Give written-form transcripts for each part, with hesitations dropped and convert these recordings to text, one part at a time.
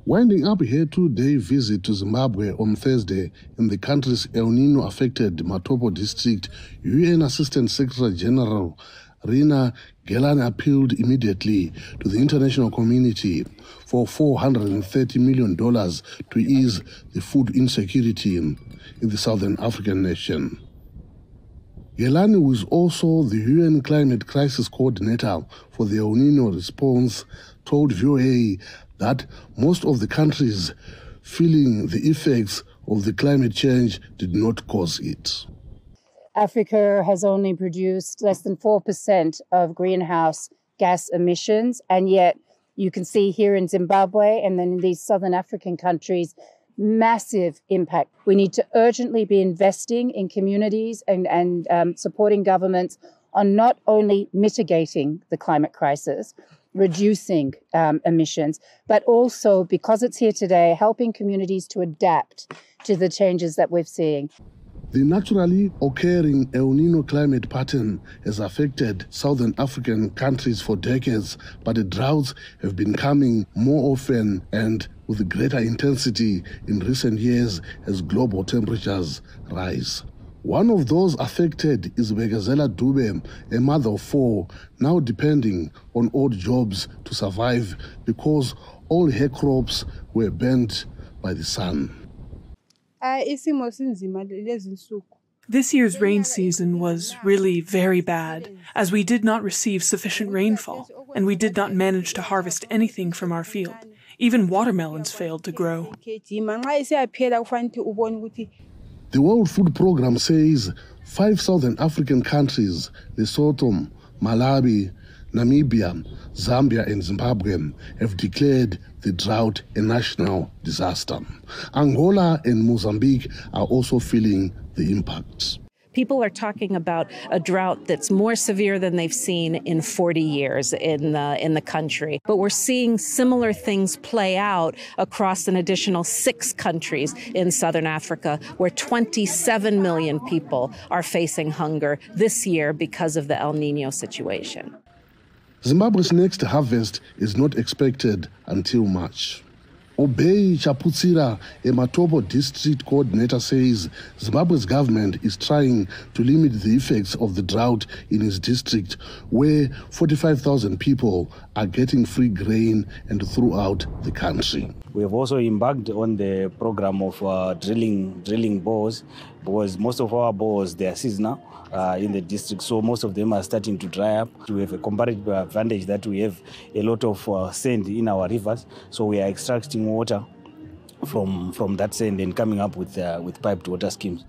Winding up her two-day visit to Zimbabwe on Thursday in the country's El Niño-affected Matopo district, UN Assistant Secretary General Rina Gelane appealed immediately to the international community for $430 million to ease the food insecurity in the southern African nation. Gelane, who is also the UN Climate Crisis Coordinator for the El Niño response, told VOA that most of the countries feeling the effects of the climate change did not cause it. Africa has only produced less than 4% of greenhouse gas emissions, and yet you can see here in Zimbabwe and then in these southern African countries, massive impact. We need to urgently be investing in communities and supporting governments on not only mitigating the climate crisis, reducing emissions, but also, because it's here today, helping communities to adapt to the changes that we're seeing. The naturally occurring El Niño climate pattern has affected southern African countries for decades, but the droughts have been coming more often and with greater intensity in recent years as global temperatures rise. One of those affected is Bekezela Dube, a mother of four, now depending on odd jobs to survive because all her crops were burnt by the sun. This year's rain season was really very bad, as we did not receive sufficient rainfall, and we did not manage to harvest anything from our field. Even watermelons failed to grow. The World Food Programme says 5 southern African countries, Lesotho, Malawi, Namibia, Zambia and Zimbabwe, have declared the drought a national disaster. Angola and Mozambique are also feeling the impacts. People are talking about a drought that's more severe than they've seen in 40 years in the country. But we're seeing similar things play out across an additional 6 countries in southern Africa, where 27 million people are facing hunger this year because of the El Niño situation. Zimbabwe's next harvest is not expected until March. Obey Chaputsira, a Matopo district coordinator, says Zimbabwe's government is trying to limit the effects of the drought in his district, where 45,000 people are getting free grain and throughout the country. We have also embarked on the program of drilling bores, because most of our bores, they are seasonal in the district, so most of them are starting to dry up. We have a comparative advantage that we have a lot of sand in our rivers, so we are extracting water from that sand and coming up with piped water schemes.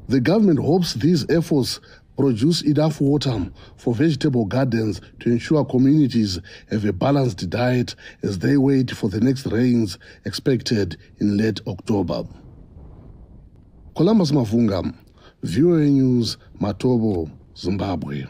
The government hopes these efforts produce enough water for vegetable gardens to ensure communities have a balanced diet as they wait for the next rains expected in late October. Columbus Mavhunga, VOA News, Matopo, Zimbabwe.